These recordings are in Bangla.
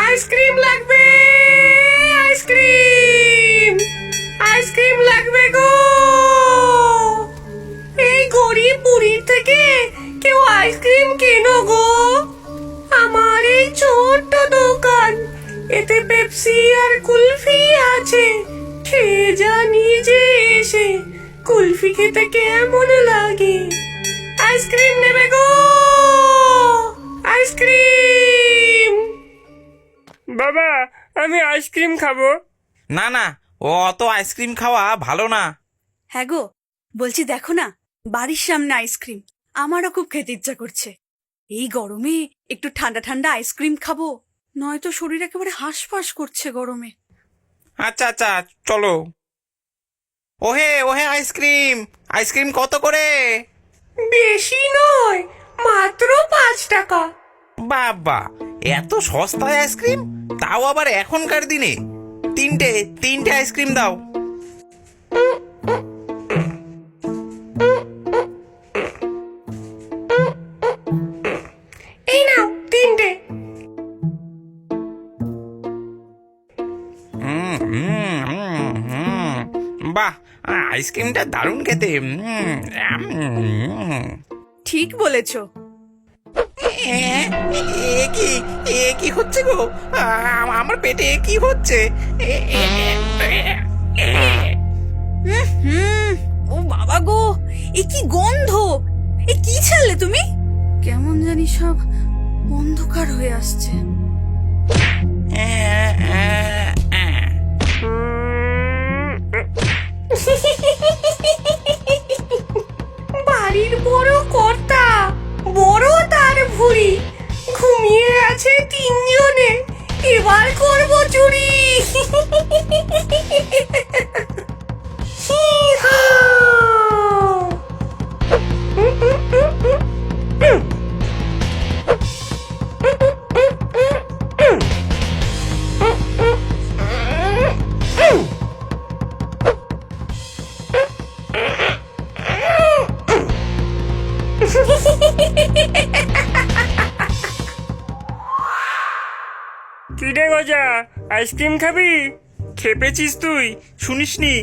আইসক্রিম লাগবে, আইসক্রিম, আইসক্রিম লাগবে গো। এই গরিব বুড়ির থেকে কেউ আইসক্রিম কেনো গো। আমার এই ছোট্ট দোকান, এতে পেপসি আর কুলফি আছে। খেয়ে যা নিজে এসে, কুলফি খেতে কেমন লাগে। আইসক্রিম নেবে গো, আইসক্রিম। বাবা, আমি আইসক্রিম খাবো। না না, ও অত আইসক্রিম খাওয়া ভালো না। হ্যাঁ গো, বলছি দেখো না, বাড়ির সামনে আইসক্রিম। আমারও খুব খেতে ইচ্ছা করছে। এই গরমে একটু ঠান্ডা ঠান্ডা আইসক্রিম খাবো, নয়তো শরীর একেবারে হাঁসফাঁস করছে গরমে। আচ্ছা আচ্ছা, চলো। ওহে ওহে, আইসক্রিম, আইসক্রিম কত করে? বেশি নয়, মাত্র 5 টাকা। বাবা, এত সস্তায় আইসক্রিম, তাও আবার এখনকার দিনে। তিনটে তিনটে আইসক্রিম দাও। এই নাও 3টে। বাহ, আইসক্রিমটা দারুণ খেতে। ঠিক বলেছো। এ কি হচ্ছে গো? আমার পেটে কি হচ্ছে? ও বাবা গো, এ কি গন্ধ! এ কি ছাড়লে তুমি? কেমন জানি সব অন্ধকার হয়ে আসছে। বাড়ির বড় কর্তা, বড় তার ভুঁড়ি, ঘুমিয়ে আছে 3 জনে। এবার করবো চুরি। কি রে গজা, আইসক্রিম খাবি? খেপেছিস তুই? শুনিসনি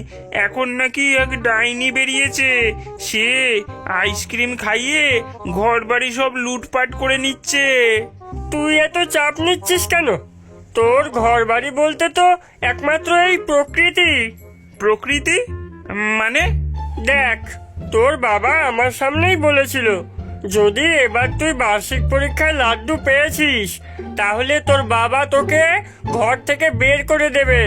এখন নাকি এক ডাইনি বেরিয়েছে, সে আইসক্রিম খাইয়ে ঘর বাড়ি সব লুটপাট করে নিচ্ছে। তুই এত চাপ নিচ্ছিস কেন? তোর ঘর বাড়ি বলতে তো একমাত্র এই প্রকৃতি। প্রকৃতি মানে? দেখ, তোর বাবা আমার সামনেই বলেছিল, যদি এবার তুই বার্ষিক পরীক্ষায় লাড্ডু পেয়েছিস, তাহলে তোর বাবা তোকে ঘর থেকে বের করে দেবে।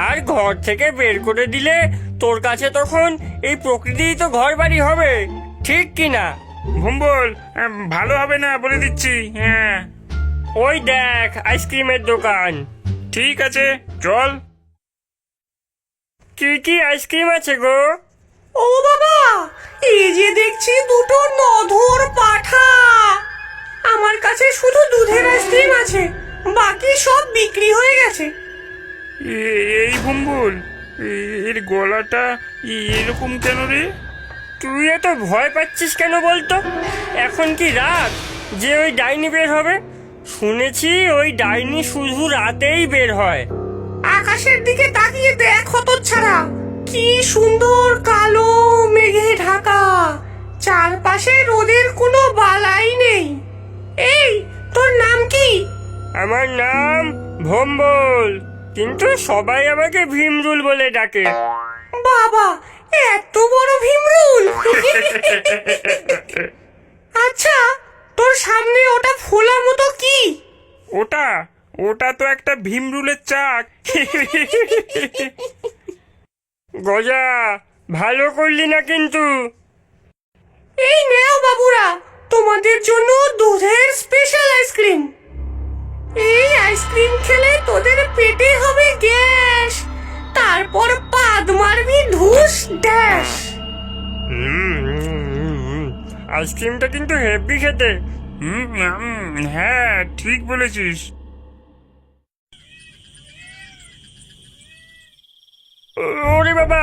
আর ঘর থেকে বের করে দিলে তোর কাছে তখন এই প্রকৃতিই তো ঘর বাড়ি হবে, ঠিক কিনা? ভুম্বল, ভালো হবে না বলে দিচ্ছি। হ্যাঁ, ওই দেখ আইসক্রিমের দোকান। ঠিক আছে, চল। কি কি আইসক্রিম আছে গো? ও বাবা, এই যে দেখছি 2টো নধর পাঠা। আমার কাছে শুধু দুধের আইসক্রিম আছে, বাকি সব বিক্রি হয়ে গেছে। এই ভুম্বল, এর গলাটা এরকম কেন রে? তুই এত ভয় পাচ্ছিস কেন বলতো? এখন কি রাত যে ওই ডাইনি বের হবে? শুনেছি ওই ডাইনি শুধু রাতেই বের হয়। আকাশের দিকে তাকিয়ে দেখ হতচ্ছাড়া, কি সুন্দর কালো মেঘে ঢাকা, চারপাশে রোদের কোনো বালাই নেই। এই, তোর নাম কি? আমার নাম ভম্বল, কিন্তু সবাই আমাকে ভীমরুল বলে ডাকে। বাবা, এত বড় ভীমরুল! আচ্ছা, তোর সামনে ওটা ফোলা মতো কি? ওটা ওটা তো একটা ভীমরুলের চাক। গজা, ভালো করলি না কিন্তু। এই নেও বাবুরা, তোমাদের জন্য দুধের স্পেশাল আইসক্রিম। এই আইসক্রিম খেলে তোদের পেটে হবে গ্যাস, তারপর পাদ মারবি ঢুস ড্যাশ। আইসক্রিমটা কিন্তু হেভি খেতে। হ্যাঁ, ঠিক বলেছিস। ওরে বাবা,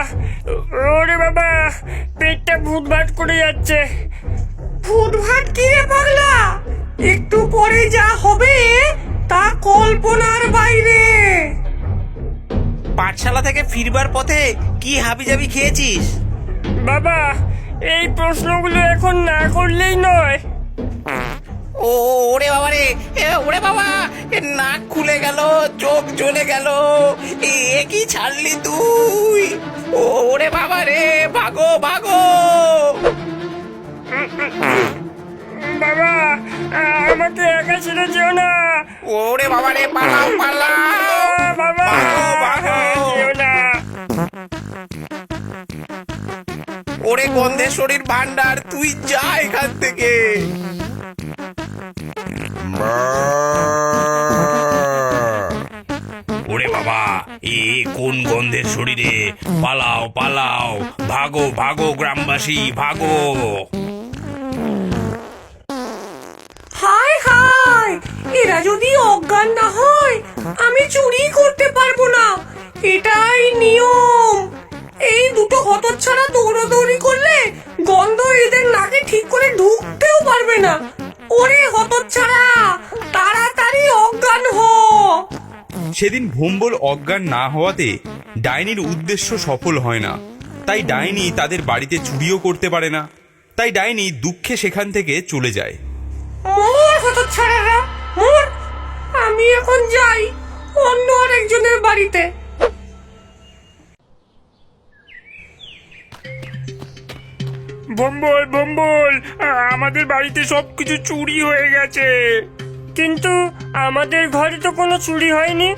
ওরে বাবা, পেটটা ভুটভাট করে যাচ্ছে। ভুটভাট কি রে পাগলা? একটু পরে যা হবে তা কল্পনা পাঠশালা থেকে ফিরবার পথে কি হাবিজাবি খেয়েছিস? বাবা, এই প্রশ্নগুলো এখন না করলেই নয়। ও ওরে বাবা রে, ওরে বাবা, নাক খুলে গেল, চোখ জ্বলে গেল, এ কি ছাড়লি তুই? ওরে বাবা রে, ভাগো ভাগো। বাবা, আমাকে একা ছেড়ে যেও না। ওরে বাবা রে, পালাও পালাও। বাবা, ভাগো, ভাগো। যেও না। ওরে গন্ধেশ্বরীর ভান্ডার, তুই যা এখান থেকে। ওরে বাবা, এ কোন গন্ধের শরীরে? পালাও পালাও, ভাগো ভাগো গ্রামবাসী, ভাগো। হায় হায়, এরা যদি অজ্ঞান না হয় আমি চুরি করতে পারবো না, এটাই নিয়ম। এই দুটো হতচ্ছাড়া দৌড়াদৌড়ি করলে গন্ধ এদের নাকে ঠিক করে ঢুকতেও পারবে না। ওরে হতচ্ছাড়া, তাড়াতাড়ি অজ্ঞান হ। সেদিন ভোম্বল অজ্ঞান না হওয়াতে ডাইনির উদ্দেশ্য সফল হয় না। তাই ডাইনি তাদের বাড়িতে চুরিও করতে পারে না। তাই ডাইনি দুঃখে সেখান থেকে চলে যায়। মোর হতচ্ছাড়ারা, মোর। আমি এখন যাই অন্য আরেকজনের বাড়িতে। ভম্বল ভম্বল, আমাদের বাড়িতে সবকিছু চুরি হয়ে গেছে। কিন্তু আমাদের ঘরে তো কোনো চুরি হয়নি।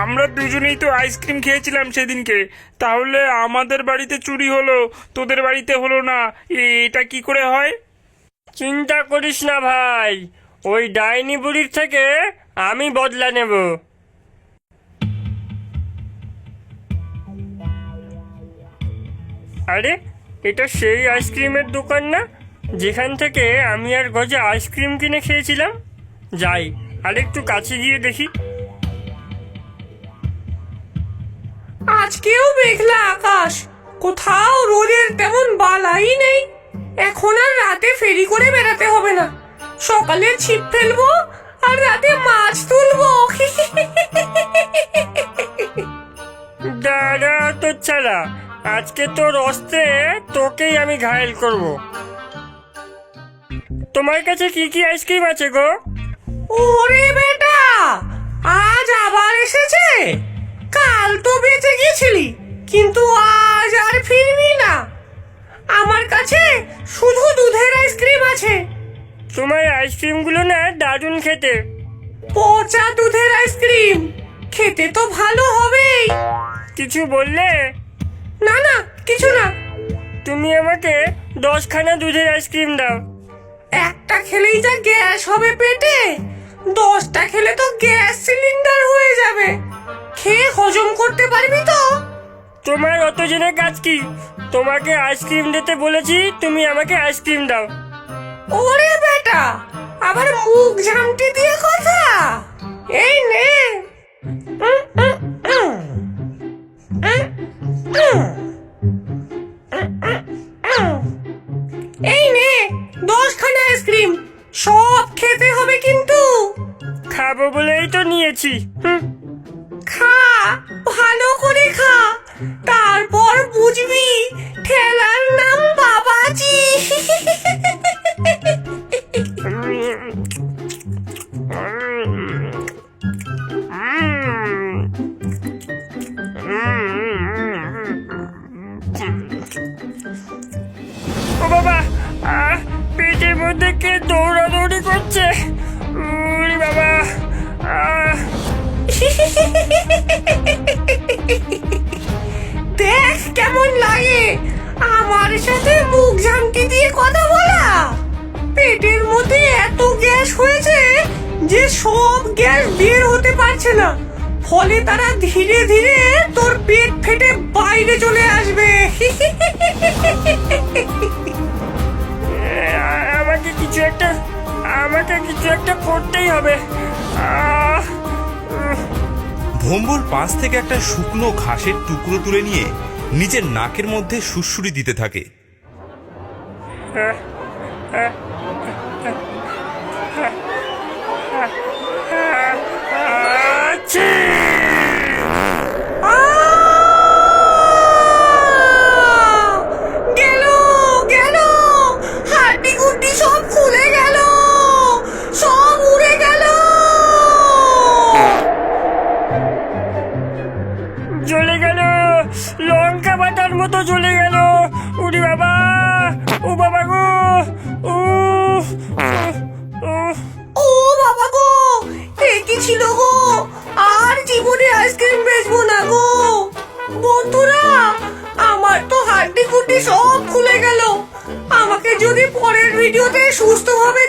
আমরা দুজনেই তো আইসক্রিম খেয়েছিলাম সেদিনকে, তাহলে আমাদের বাড়িতে চুরি হলো, তোদের বাড়িতে হলো না, এটা কি করে হয়? চিন্তা করিস না ভাই, ওই ডাইনি বুড়ির থেকে আমি বদলা নেব। আরে, এটা সেই আইসক্রিমের দোকান না, যেখান থেকে আমি আর গজা আইসক্রিম কিনে খেয়েছিলাম? যাই, আরেকটু কাছে গিয়ে দেখি। আজকেও মেঘলা আকাশ, কোথাও রোদের তেমন বালাই নেই। এখন আর রাতে ফেরি করে বেড়াতে হবে না, সকালে ছিপ ফেলবো আর রাতে মাছ তুলবো। দাদা তো ছাড়া, আজকে তোর অস্ত্রে তোকেই আমি ঘায়েল করব। তোমার কাছে কি কি আইসক্রিম আছে গো? ওরে বেটা, আজ আবার এসেছে? কাল তো বেঁচে গিয়েছিলি, কিন্তু আজ আর ফিরবি না। আমার কাছে শুধু দুধের আইসক্রিম আছে। তোমার আইসক্রিমগুলো না দারুণ খেতে। পচা দুধের আইসক্রিম, খেতে তো ভালো হবেই। কিছু বললে? না না, কিছু না। তুমি আমাকে 10খানা দুধের আইসক্রিম দাও। একটা খেলেই যা গ্যাস হবে পেটে, 10টা খেলে তো গ্যাস সিলিন্ডার হয়ে যাবে। খেয়ে হজম করতে পারবি তো? তোমার অত জেনে কাজ কি? তোমাকে আইসক্রিম দিতে বলেছি, তুমি আমাকে আইসক্রিম দাও। ওরে বেটা, আবার মুখ ঝামটি দিয়ে কথা। এই নে। এই নে 10খানা আইসক্রিম, সব খেতে হবে কিন্তু। খাবো বলেই তো নিয়েছি। খা, ভালো করে খা, তারপর বুঝবি ঠেলার নাম বাবাজি। ও বাবা, পেটের মধ্যে কে দৌড়াদৌড়ি করছে? ওরে বাবা, দেখ কেমন লাগে আমার সাথে মুখ ঝামটি দিয়ে কথা বলা। পেটের মধ্যে এত গ্যাস হয়েছে যে সব গ্যাস বের হতে পারছে না, ফলে তারা ধীরে ধীরে তোর পেট ফেটে বাইরে চলে আসবে। আমাকে কিছু একটা করতেই হবে। ভোম্বল পাশ থেকে একটা শুকনো ঘাসের টুকরো তুলে নিয়ে নিজের নাকের মধ্যে সুড়সুড়ি দিতে থাকে। আহ! ছিল গো, আর জীবনে আইসক্রিম বেচবো না গো। বন্ধুরা, আমার তো হাড্ডি গুড্ডি সব খুলে গেল। আমাকে যদি পরের ভিডিওতে সুস্থভাবে